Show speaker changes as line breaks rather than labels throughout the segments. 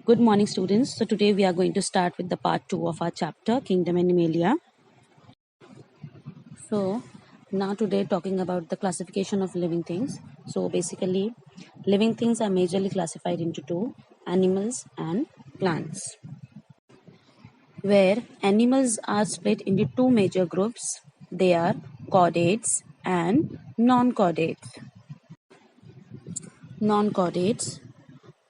Good morning, students. So today we are going to start with the part 2 of our chapter, Kingdom Animalia. So now today talking about the classification of living things. So basically, living things are majorly classified into two, animals and plants. Where animals are split into two major groups. They are chordates and non-chordates. Non-chordates.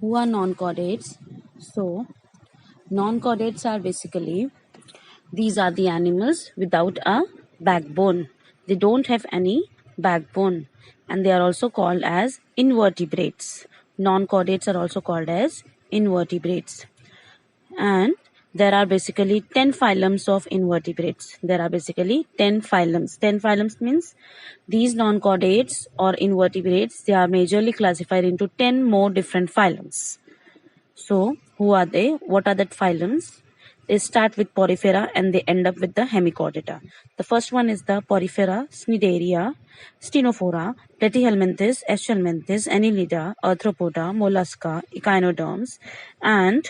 Who are non-chordates? So non-chordates are basically these are the animals without a backbone. They don't have any backbone and they are also called as invertebrates. Non-chordates are also called as invertebrates. And there are basically 10 phylums of invertebrates. There are basically 10 phylums. 10 phylums means these non-chordates or invertebrates, they are majorly classified into 10 more different phylums. So, who are they? What are the phylums? They start with Porifera and they end up with the Hemichordata. The first one is the Porifera, Cnidaria, Stenophora, Platyhelminthes, Eschelminthes, Annelida, Arthropoda, Mollusca, Echinoderms, and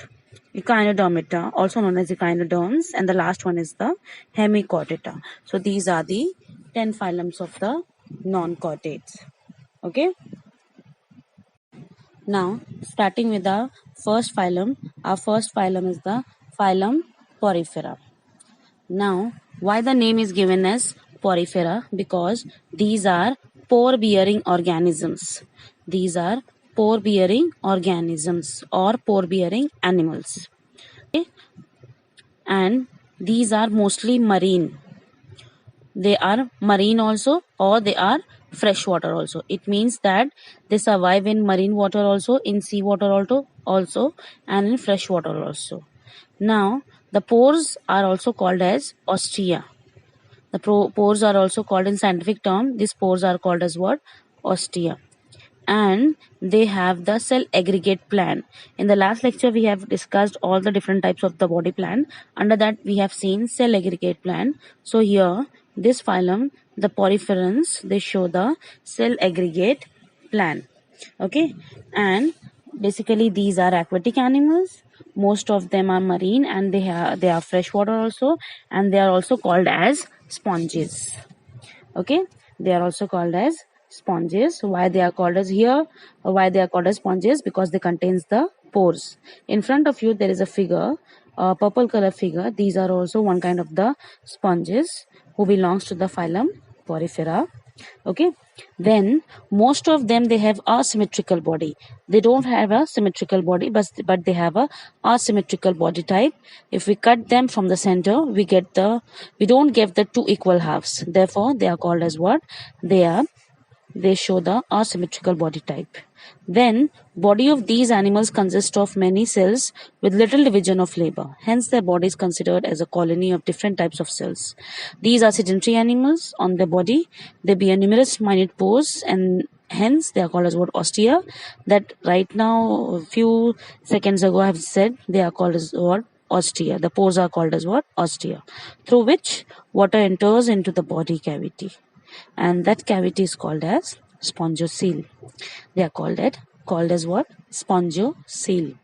Echinodermata, also known as Echinoderms, and the last one is the Hemichordata. So these are the 10 phylums of the non-chordates. Okay. Now, starting with our first phylum is the phylum Porifera. Now, why the name is given as Porifera? Because these are pore-bearing organisms. These are pore-bearing organisms or pore-bearing animals. Okay? And these are mostly marine. They are marine also, or they are freshwater also. It means that they survive in marine water also, in sea water also, and in freshwater also. Now, the pores are also called as ostia. The pores are also called in scientific term. These pores are called as what? Ostia. And they have the cell aggregate plan. In the last lecture, we have discussed all the different types of the body plan. Under that, we have seen cell aggregate plan. So here, this phylum, the poriferans, they show the cell aggregate plan. Okay, and basically these are aquatic animals. Most of them are marine and they are freshwater also, and they are also called as sponges. Okay, they are also called as sponges. Why they are called as here? Why they are called as sponges? Because they contains the pores. In front of you there is a figure, a purple color figure. These are also one kind of the sponges who belongs to the phylum Porifera. Okay, then most of them, they have asymmetrical body. They don't have a symmetrical body, but they have a asymmetrical body type. If we cut them from the center, we don't get the two equal halves. Therefore they are called as what? They show the asymmetrical body type. Then, body of these animals consist of many cells with little division of labor. Hence, their body is considered as a colony of different types of cells. These are sedentary animals. On their body, there be a numerous minute pores, and hence they are called as what? Ostia. That right now, a few seconds ago, I have said they are called as what? Ostia. The pores are called as what? Ostia, through which water enters into the body cavity, and that cavity is called as spongiocele. They are called as what? Spongiocele.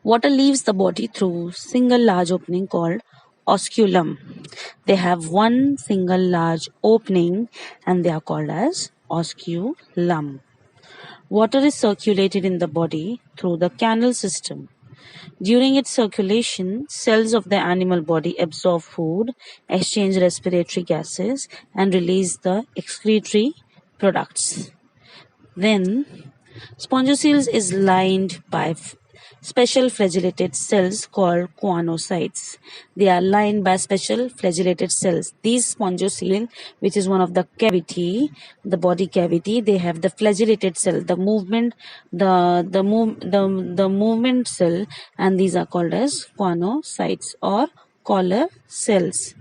Water leaves the body through single large opening called osculum. They have one single large opening and they are called as osculum. Water is circulated in the body through the canal system. During its circulation, cells of the animal body absorb food, exchange respiratory gases, and release the excretory products. Then, spongiocele is lined by special flagellated cells called choanocytes. They are lined by special flagellated cells. These spongiocele, which is one of the cavity, the body cavity, they have the flagellated cell, the movement cell, and these are called as choanocytes or collar cells.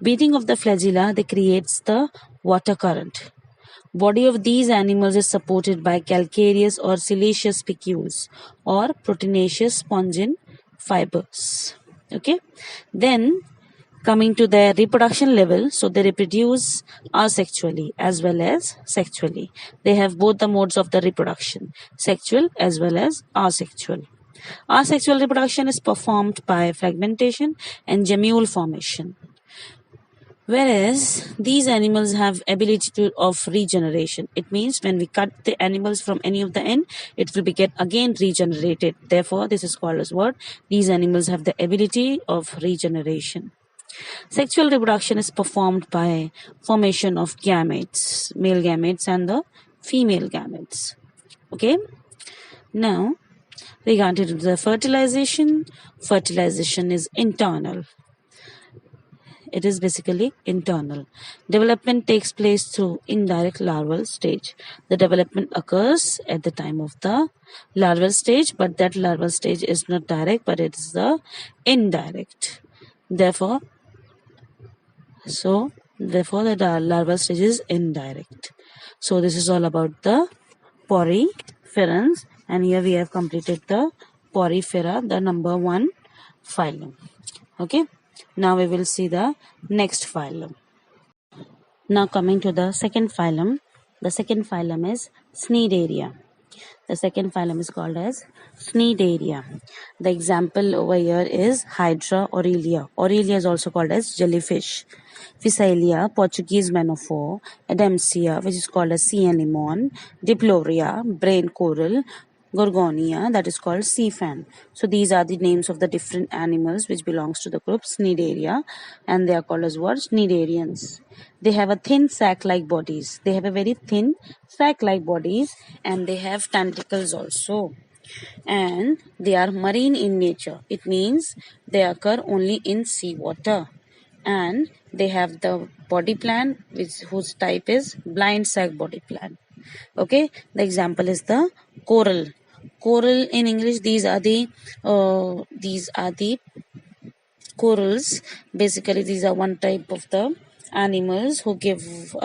Beating of the flagella, they creates the water current. Body of these animals is supported by calcareous or siliceous spicules or proteinaceous spongin fibers. Okay. Then coming to their reproduction level, so they reproduce asexually as well as sexually. They have both the modes of the reproduction, sexual as well as asexual. Asexual reproduction is performed by fragmentation and gemule formation. Whereas these animals have ability of regeneration. It means when we cut the animals from any of the end, it will be get again regenerated. Therefore, this is called as what? These animals have the ability of regeneration. Sexual reproduction is performed by formation of gametes, male gametes and the female gametes. Okay. Now, regarding to the fertilization is internal. It is basically internal. Development takes place through indirect larval stage. The development occurs at the time of the larval stage, but that larval stage is not direct, but it is the indirect. Therefore, the larval stage is indirect. So this is all about the poriferans, and here we have completed the Porifera, the number 1 phylum. Okay. Now we will see the next phylum. Now coming to the second phylum. The second phylum is Cnidaria. The second phylum is called as Cnidaria. The example over here is Hydra aurelia. Aurelia is also called as jellyfish. Physalia, Portuguese manophore, Adamsia, which is called as sea anemone, Diploria, brain coral, Gorgonia, that is called sea fan. So these are the names of the different animals which belongs to the group Cnidaria, and they are called as what? Cnidarians. They have a thin sac-like bodies. They have a very thin sac-like bodies, and they have tentacles also. And they are marine in nature. It means they occur only in seawater. And they have the body plan whose type is blind sac body plan. Okay, the example is the coral. Coral in English, these are the corals. Basically, these are one type of the animals who give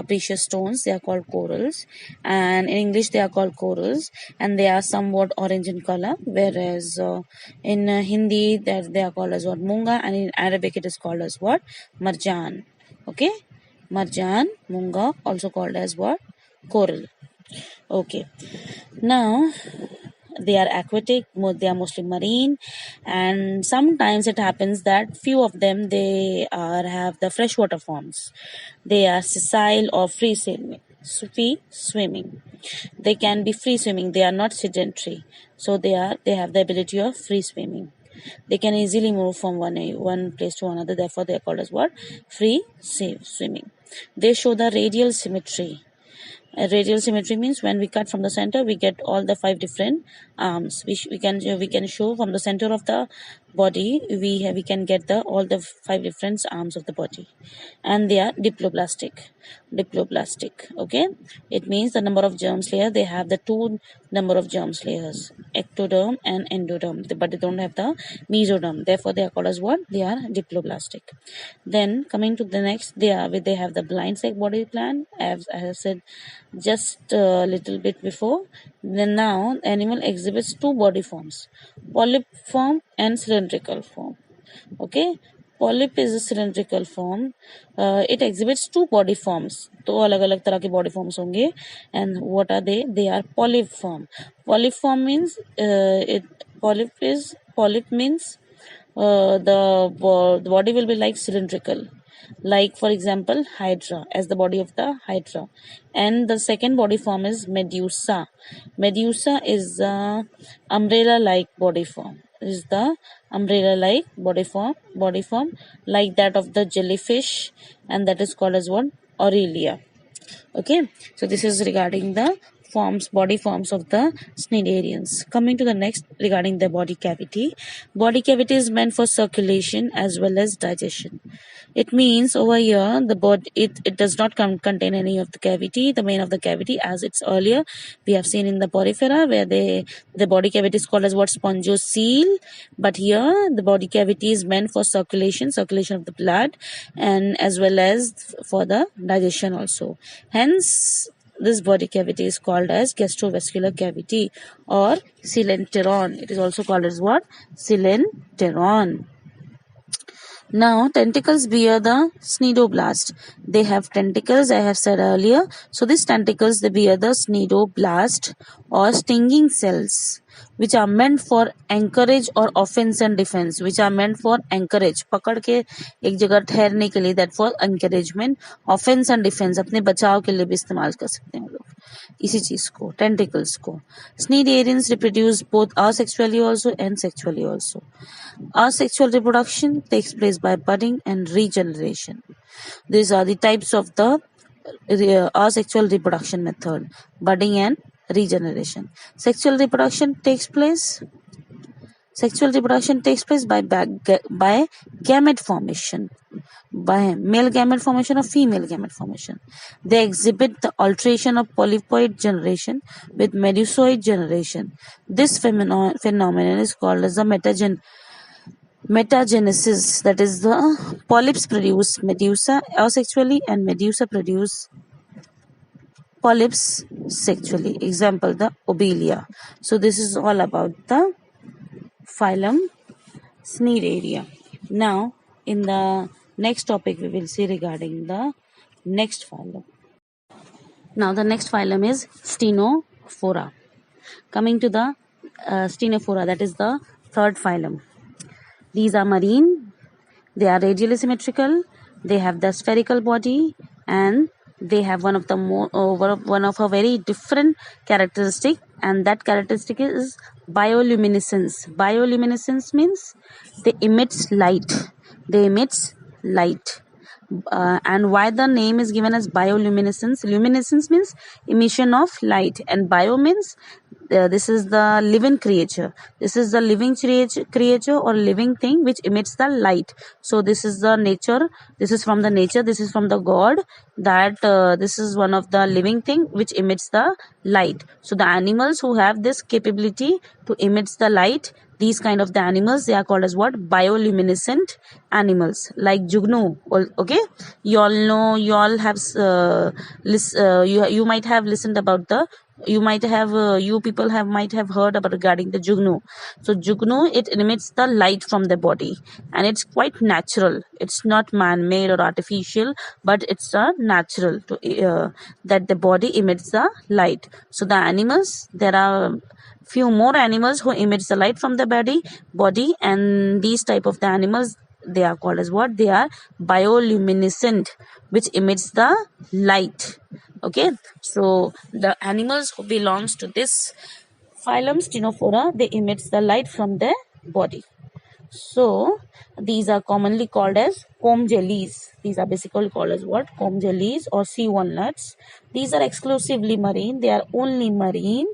precious stones. They are called corals, and in English they are called corals, and they are somewhat orange in color, whereas in Hindi they are called as what? Munga, and in Arabic it is called as what? Marjan. Okay, marjan, munga, also called as what? Coral. Okay, now they are aquatic, they are mostly marine, and sometimes it happens that few of them have the freshwater forms. They are sessile or free swimming. They can be free swimming. They are not sedentary, so they have the ability of free swimming. They can easily move from one place to another. Therefore, they are called as what? Free swimming. They show the radial symmetry. Radial symmetry means when we cut from the center, we get all the 5 different arms. We can show from the center of the body. We can get all the 5 different arms of the body, and they are diploblastic. Okay, it means the number of germ layers. They have the 2 number of germ layers, ectoderm and endoderm, but they don't have the mesoderm. Therefore, they are called as what? They are diploblastic. Then coming to the next, they have the blind sac body plan, as I have said just a little bit before. Then now animal exhibits 2 body forms, polyp form and cylindrical form. Okay, polyp is a cylindrical form. It exhibits 2 body forms. तो अलग अलग तरह के body forms होंगे. And what are they? They are polyp form. Polyp form means polyp means the body will be like cylindrical, like for example Hydra, as the body of the Hydra. And the second body form is Medusa. Medusa is the umbrella like body form. Is the umbrella like body form like that of the jellyfish, and that is called as what? Aurelia. Okay, so this is regarding the body forms of the cnidarians. Coming to the next, regarding the body cavity. Body cavity is meant for circulation as well as digestion. It means over here the body it does not contain any of the cavity, the main of the cavity, as it's earlier we have seen in the porifera, where the body cavity is called as what? Spongiocele. But here the body cavity is meant for circulation of the blood, and as well as for the digestion also. Hence this body cavity is called as gastrovascular cavity or coelenteron. It is also called as what? Coelenteron. Now, tentacles bear the cnidoblast. They have tentacles, I have said earlier. So, these tentacles, they bear the cnidoblast or stinging cells. which are meant for anchorage or offense and defense, which are meant for anchorage, पकड़ के एक जगह ठहरने के लिए, that for encouragement, offense and defense, अपने बचाव के लिए भी इस्तेमाल कर सकते हैं लोग इसी चीज को, टेंटिकल्स को. Cnidarians reproduce both asexually also and sexually also. Asexual reproduction takes place by budding and regeneration. These are the types of the asexual reproduction method: budding and regeneration. Sexual reproduction takes place by gamete formation, by male gamete formation or female gamete formation. They exhibit the alteration of polyploid generation with medusoid generation. This phenomenon is called as the metagenesis, that is, the polyps produce medusa asexually and medusa produce polyps sexually. Example, the Obelia. So this is all about the phylum Cnidaria. Now in the next topic we will see regarding the next phylum. Now the next phylum is Ctenophora. Coming to the Ctenophora, that is the third phylum. These are marine, they are radially symmetrical, they have the spherical body, and they have one of a very different characteristic, and that characteristic is bioluminescence. Bioluminescence means they emit light. And why the name is given as bioluminescence? Luminescence means emission of light, and bio means this is the living creature. This is the living creature or living thing which emits the light. So this is the nature. This is from the nature. This is from the God, that this is one of the living thing which emits the light. So the animals who have this capability to emit the light, these kind of the animals, they are called as what? Bioluminescent animals, like Jugnu. Okay, you all know, you all have you might have listened about the, you might have might have heard about regarding the Jugnu. So Jugnu, it emits the light from the body, and it's quite natural. It's not man-made or artificial, but it's natural to that the body emits the light. So the animals, there are few more animals who emits the light from the body, and these type of the animals, they are called as what? They are bioluminescent, which emits the light. Okay, so the animals who belongs to this phylum Ctenophora, they emits the light from their body. So these are commonly called as comb jellies. These are basically called as what? Comb jellies or sea walnuts. These are exclusively marine. They are only marine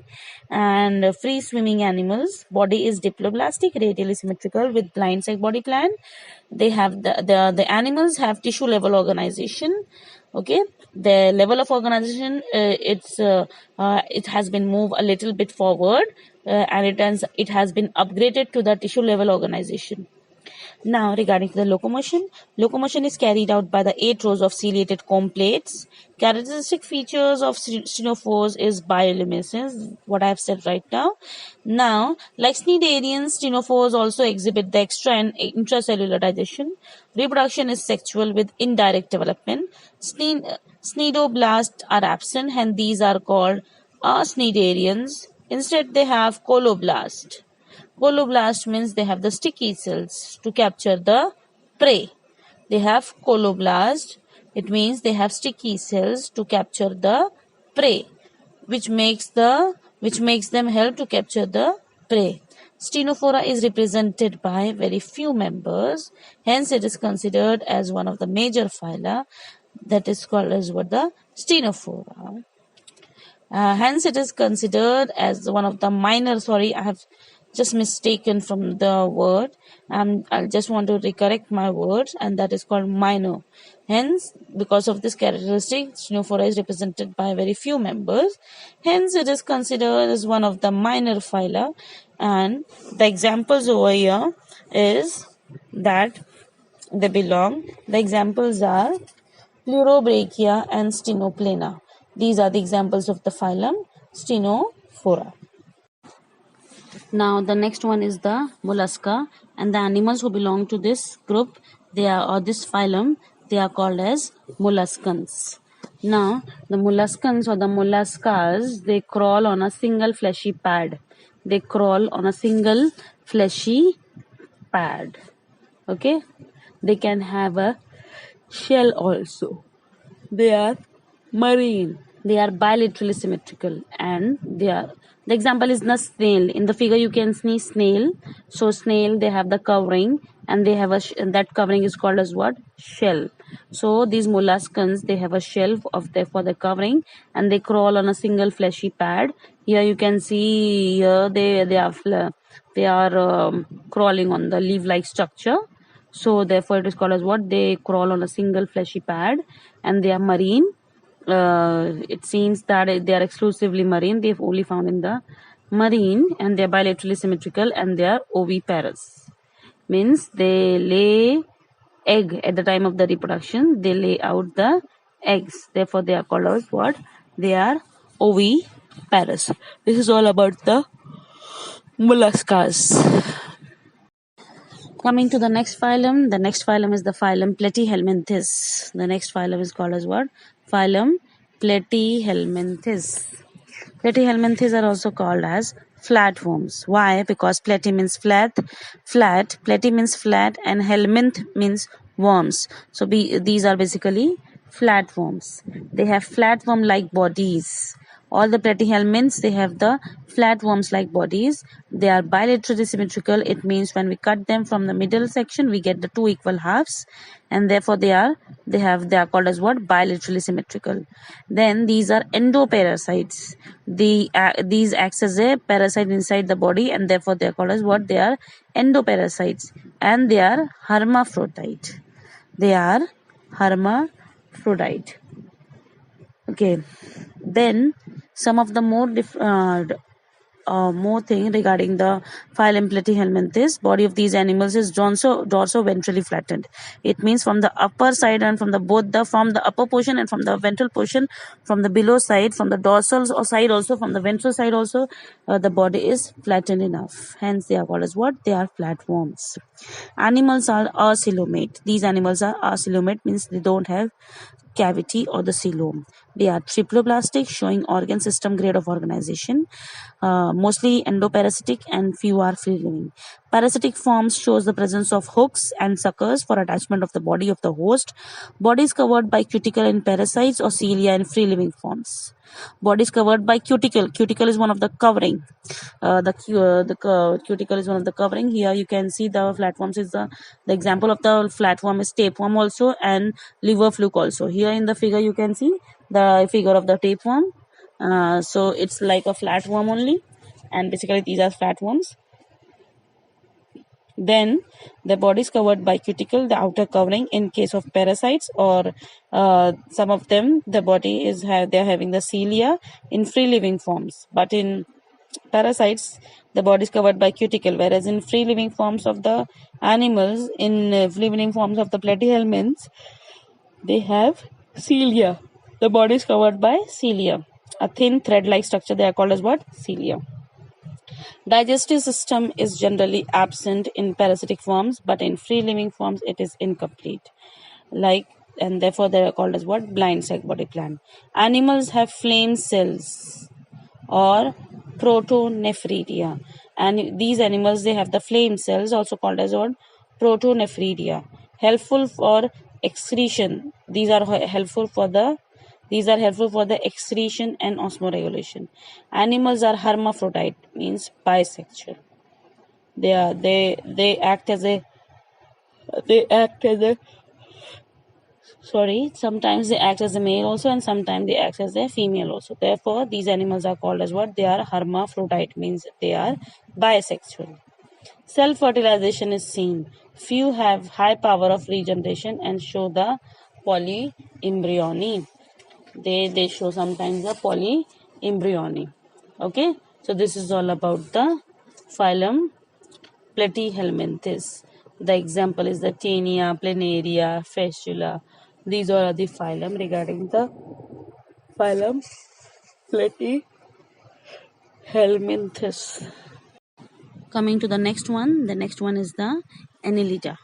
and free swimming animals. Body is diploblastic, radially symmetrical with blind sac body plan. They have the animals have tissue level organization. Okay, the level of organization, it has been moved a little bit forward, and it has been upgraded to the tissue level organization. Now regarding the locomotion is carried out by the 8 rows of ciliated comb plates. Characteristic features of ctenophores is bioluminescence, what I have said right now. Now, like cnidarians, ctenophores also exhibit the extra and intracellular digestion. Reproduction is sexual with indirect development. Cnidoblasts are absent, and these are called cnidarians. Instead, they have coloblast. Coloblast means they have the sticky cells to capture the prey. They have coloblast. It means they have sticky cells to capture the prey, which makes them help to capture the prey. Ctenophora is represented by very few members. Hence, it is considered as one of the major phyla, that is called as what? The Ctenophora. Hence, it is considered as one of the minor. Sorry, I have just mistaken from the word. I just want to recorrect my words, and that is called minor. Hence, because of this characteristic, Ctenophora is represented by very few members. Hence, it is considered as one of the minor phyla. And the examples over here is that they belong. The examples are Pleurobrachia and Stenoplana. These are the examples of the phylum Ctenophora. Now the next one is the mollusca, and the animals who belong to this group, this phylum, they are called as molluscans. Now the molluscans or the molluscas, they crawl on a single fleshy pad. they crawl on a single fleshy pad. Okay, they can have a shell also. They are marine. They are bilaterally symmetrical, and the example is the snail. In the figure you can see snail. So snail, they have the covering, and they have that covering is called as what? Shell. So these molluscans, they have a shell for the covering, and they crawl on a single fleshy pad. Here you can see, here they are crawling on the leaf-like structure. So therefore it is called as what? They crawl on a single fleshy pad, and they are marine. It seems that they are exclusively marine. They've only found in the marine, and they are bilaterally symmetrical, and they are oviparous. Means they lay egg at the time of the reproduction. They lay out the eggs. Therefore they are called as what? They are oviparous. This is all about the molluscas. Coming to the next phylum is the phylum Platyhelminthes. The next phylum is called as what? Phylum Platyhelminthes. Platyhelminthes are also called as flatworms. Why? Because platy means flat, platy means flat, and helminth means worms. So these are basically flatworms. They have flatworm-like bodies. All the platyhelminths, they have the flatworms-like bodies. They are bilaterally symmetrical. It means when we cut them from the middle section, we get the two equal halves, and therefore they are called as what? Bilaterally symmetrical. Then these are endoparasites. These acts as a parasite inside the body, and therefore they are called as what? They are endoparasites, and they are hermaphrodite. They are hermaphrodite. Okay, then some of the more thing regarding the phylum Platyhelminthes. Body of these animals is dorso-ventrally flattened. It means from the upper side and from the upper portion and from the ventral portion, from the below side, from the dorsal side also, from the ventral side also, the body is flattened enough. Hence they are called as what? They are flatworms. Animals are acoelomate. These animals are acoelomate, means they don't have cavity or the coelom. They are triploblastic, showing organ system grade of organization, mostly endoparasitic, and few are free living. Parasitic forms shows the presence of hooks and suckers for attachment of the body of the host. Body is covered by cuticle in parasites or cilia in free living forms. Body is covered by cuticle. Cuticle is one of the covering. Cuticle is one of the covering. Here you can see the flatworms is the example of the flatworm is tapeworm also, and liver fluke also. Here in the figure you can see the figure of the tapeworm. So it's like a flatworm only, and basically these are flatworms. Then the body is covered by cuticle, the outer covering in case of parasites, or some of them the body is they're having the cilia in free living forms, but in parasites the body is covered by cuticle, whereas in free living forms of the animals, in free living forms of the platyhelminths, they have cilia. The body is covered by cilia, a thin thread-like structure. They are called as what? Cilia. Digestive system is generally absent in parasitic forms, but in free living forms it is incomplete. And therefore they are called as what? Blind sac body plan. Animals have flame cells or protonephridia, and these animals, they have the flame cells, also called as what? Protonephridia, helpful for excretion. These are helpful for the excretion and osmoregulation. Animals are hermaphrodite, means bisexual. They act as a sometimes they act as a male also, and sometimes they act as a female also. Therefore these animals are called as what? They are hermaphrodite, means they are bisexual. Self-fertilization is seen. Few have high power of regeneration and show the polyembryony. They show sometimes the polyembryony. Okay, so this is all about the phylum Platyhelminthes. The example is the Taenia, Planaria, Fistula. These are the phylum regarding the phylum Platyhelminthes. Coming to the next one is the Annelida.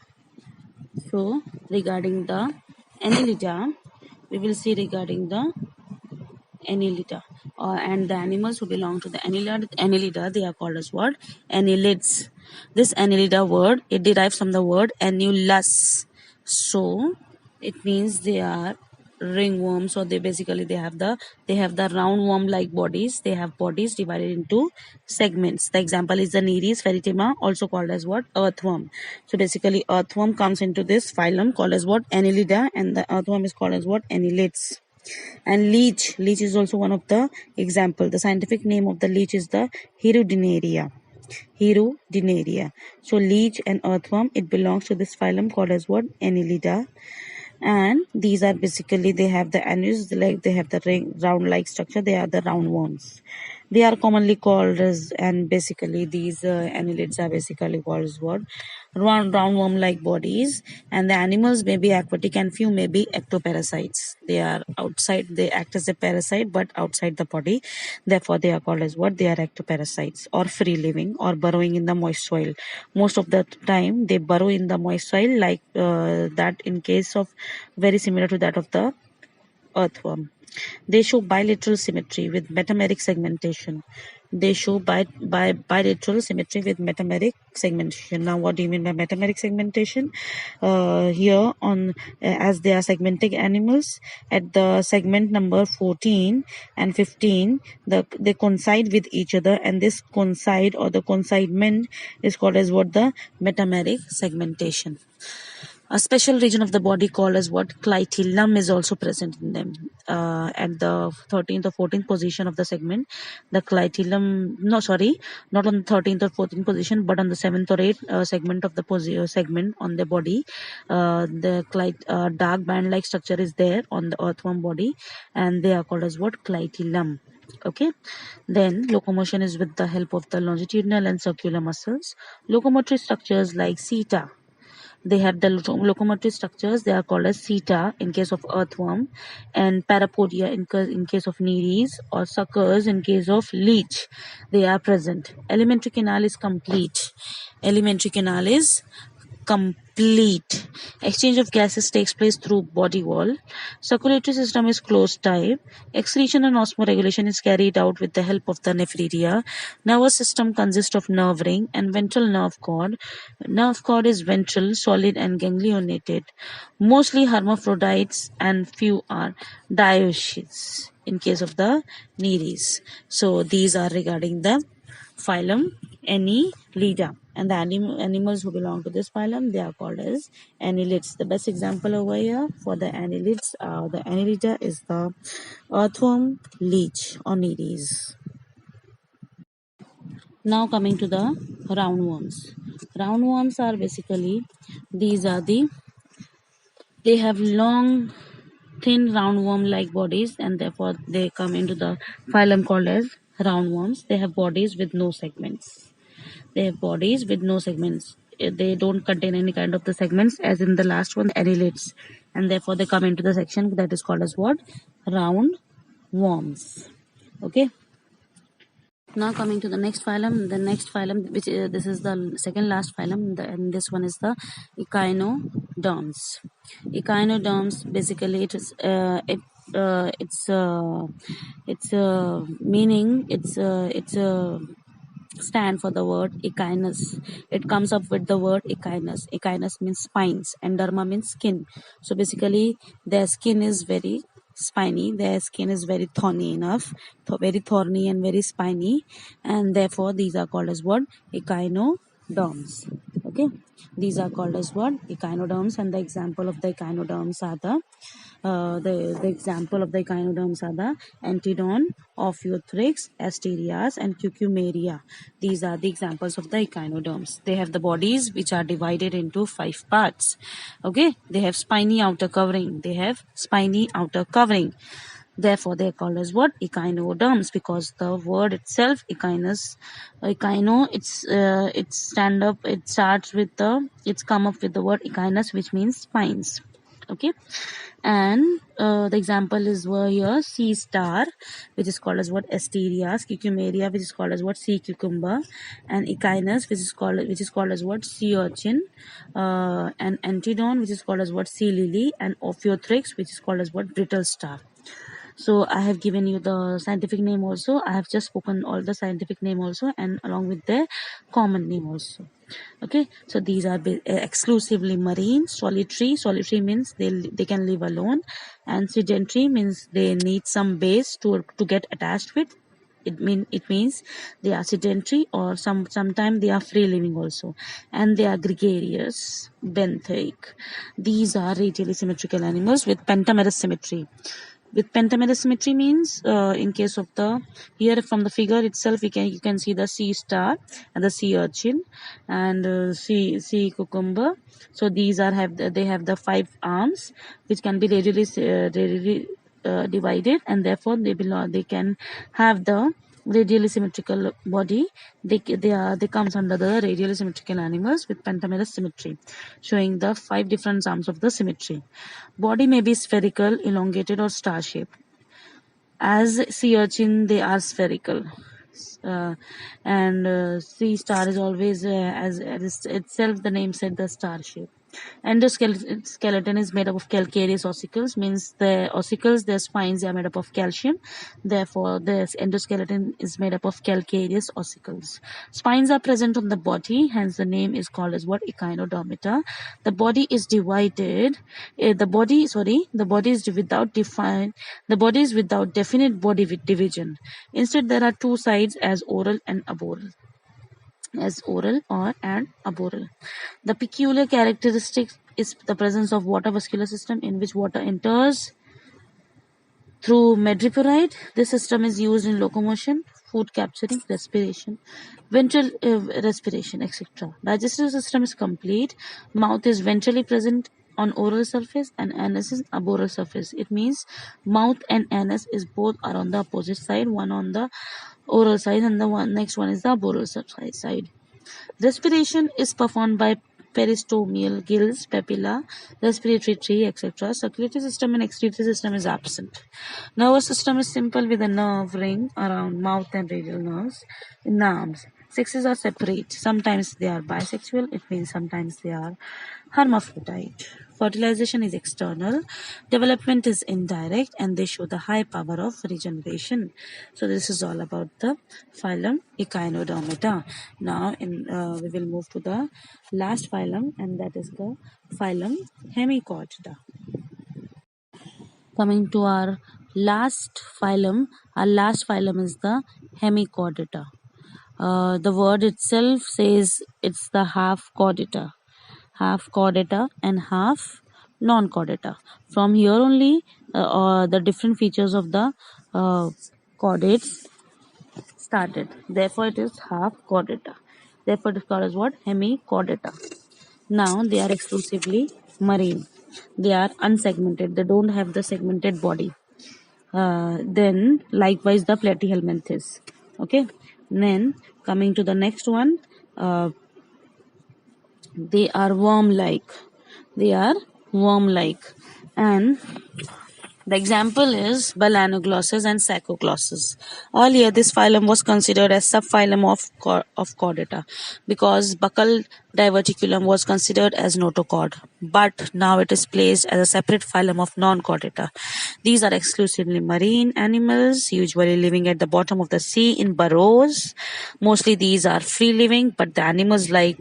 So regarding the Annelida, we will see regarding the Annelida. and the animals who belong to the annelida, they are called as what? Annelids. This annelida word, it derives from the word annulus. So it means they are ringworms, or they have the roundworm like bodies. They have bodies divided into segments. The example is the Nereis feritema, also called as what? Earthworm. So basically earthworm comes into this phylum called as what? Annelida, and the earthworm is called as what? Annelids. And leech is also one of the example. The scientific name of the leech is the Hirudinaria. So leech and earthworm, it belongs to this phylum called as what? Annelida. And these are basically, they have the annus, like they have the round like structure. They are the roundworms. They are commonly called as, and basically these annelids are basically called as what? Roundworm like bodies. And the animals may be aquatic and few may be ectoparasites. They are outside, they act as a parasite but outside the body. Therefore they are called as what? They are ectoparasites, or free living, or burrowing in the moist soil. Most of the time they burrow in the moist soil, like that in case of, very similar to that of the earthworm. They show bilateral symmetry with metameric segmentation. Bilateral symmetry with metameric segmentation. Now, what do you mean by metameric segmentation? Here on, as they are segmenting animals, at the segment number 14 and 15, they coincide with each other, and this coincide or the coincidement is called as what? The metameric segmentation. A special region of the body called as what? Clitellum is also present in them. At the 13th or 14th position of the segment, the clitellum, no, sorry, not on the 13th or 14th position, but on the 7th or 8th segment of the segment on the body, the dark band-like structure is there on the earthworm body, and they are called as what? Clitellum. Okay. Then locomotion is with the help of the longitudinal and circular muscles. Locomotory structures like seta, they have the locomotive structures. They are called as seta in case of earthworm, and parapodia in case of Nereis, or suckers in case of leech. They are present. Alimentary canal is complete. Alimentary canal is complete. Exchange of gases takes place through body wall. Circulatory system is closed type. Excretion and osmoregulation is carried out with the help of the nephridia. Nervous system consists of nerve ring and ventral nerve cord. Nerve cord is ventral, solid and ganglionated. Mostly hermaphrodites and few are dioecious in case of the Nereis. So these are regarding the phylum Annelida, and the animals who belong to this phylum, they are called as annelids. The best example over here for the annelids, the Annelida, is the earthworm, leech or Nereis. Now coming to the roundworms. Roundworms are basically, these are they have long, thin roundworm like bodies, and therefore they come into the phylum called as roundworms. They have bodies with no segments. They have bodies with no segments. They don't contain any kind of the segments, as in the last one, annelids, and therefore they come into the section that is called as what? Round worms. Okay. Now coming to the next phylum. The next phylum, which this is the second last phylum, and this one is the echinoderms. Echinoderms, basically it is it's meaning, it's stand for the word echinus. It comes up with the word echinus. Echinus means spines and derma means skin. So basically their skin is very spiny, their skin is very thorny enough, very thorny and very spiny, and therefore these are called as what? Echinoderms. Okay, these are called as what? Echinoderms. And the example of the echinoderms are the example of the echinoderms are the Antedon, Ophiothrix, Asterias, and Cucumaria. These are the examples of the echinoderms. They have the bodies which are divided into 5 parts. Okay, they have spiny outer covering. Therefore, they are called as what? Echinoderms, because the word itself, echino, it's come up with the word echinus, which means spines. Okay, and the example is here sea star, which is called as what? Asterias, Cucumaria, which is called as what? Sea cucumber, and echinus, which is called as what? Sea urchin, and Antedon, which is called as what? Sea lily, and Ophiothrix, which is called as what? Brittle star. So I have given you the scientific name also. I have just spoken all the scientific name also, and along with the common name also. Okay, so these are exclusively marine. Solitary means they can live alone, and sedentary means they need some base to get attached with. It means they are sedentary, or sometimes they are free living also, and they are gregarious, benthic. These are radially symmetrical animals with pentamerous symmetry. With pentamerous symmetry means, in case of the, here from the figure itself, you can see the sea star and the sea urchin and sea cucumber. So these are they have the 5 arms which can be radially divided, and therefore they can have the radially symmetrical body. They comes under the radially symmetrical animals with pentamerous symmetry, showing the 5 different arms of the symmetry. Body may be spherical, elongated, or star shaped. As sea urchin, they are spherical. And sea star is always, as itself the name said, the star shape. Endoskeleton is made up of calcareous ossicles, means the ossicles, their spines are made up of calcium. Therefore, the endoskeleton is made up of calcareous ossicles. Spines are present on the body, hence the name is called as what? Echinodermata. The body is divided. The body is without definite body division. Instead, there are 2 sides as oral and aboral. And aboral. The peculiar characteristic is the presence of water vascular system, in which water enters through madreporrhea. This system is used in locomotion, food capturing, respiration, ventral respiration, etc. Digestive system is complete. Mouth is ventrally present on oral surface, and anus is aboral surface. It means mouth and anus is both are on the opposite side, one on the oral side and the next one is the aboral side. Respiration is performed by peristomial gills, papilla, respiratory tree, etc. Circulatory system and excretory system is absent. Nervous system is simple with a nerve ring around mouth and radial nerves in the arms. Sexes are separate. Sometimes they are bisexual. It means sometimes they are hermaphrodite. Fertilization is external, development is indirect, and they show the high power of regeneration. So this is all about the phylum Echinodermata. Now we will move to the last phylum, and that is the phylum Hemichordata. Coming to our last phylum is the Hemichordata. The word itself says it's the half chordata and half non-chordata. From here only, the different features of the chordates started. Therefore, it is half chordata. Therefore, it is called as what? Hemichordata. Now, they are exclusively marine. They are unsegmented. They don't have the segmented body. Then, likewise, the platyhelminthes. Okay. Then, coming to the next one, they are worm-like. And the example is Balanoglossus and Saccoglossus. Earlier, this phylum was considered as subphylum of Chordata because buccal diverticulum was considered as notochord, but now it is placed as a separate phylum of non-chordata. These are exclusively marine animals, usually living at the bottom of the sea in burrows. Mostly these are free living, but the animals like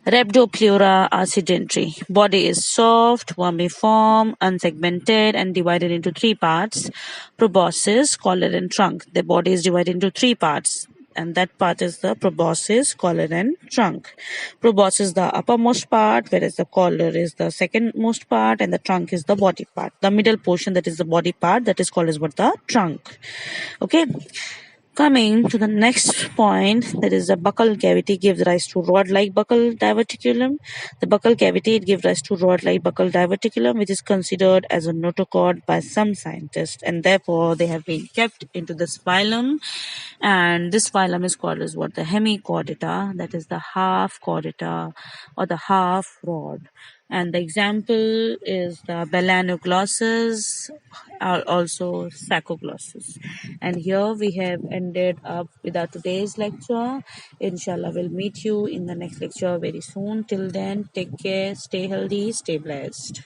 Rhabdopleura are sedentary. Body is soft, vermiform, unsegmented, and divided into 3 parts: proboscis, collar, and trunk. The body is divided into 3 parts, and that part is the proboscis, collar, and trunk. Proboscis is the uppermost part, whereas the collar is the secondmost part, and the trunk is the body part. The middle portion, that is the body part, that is called as what? The trunk. Okay. Coming to the next point, that is the buccal cavity gives rise to rod-like buccal diverticulum. The buccal cavity gives rise to rod-like buccal diverticulum, which is considered as a notochord by some scientists, and therefore they have been kept into this phylum. And this phylum is called as what? The Hemichordata, that is the half chordata or the half rod. And the example is the Balanoglossus, also Saccoglossus. And here we have ended up with our today's lecture. Inshallah, we'll meet you in the next lecture very soon. Till then, take care, stay healthy, stay blessed.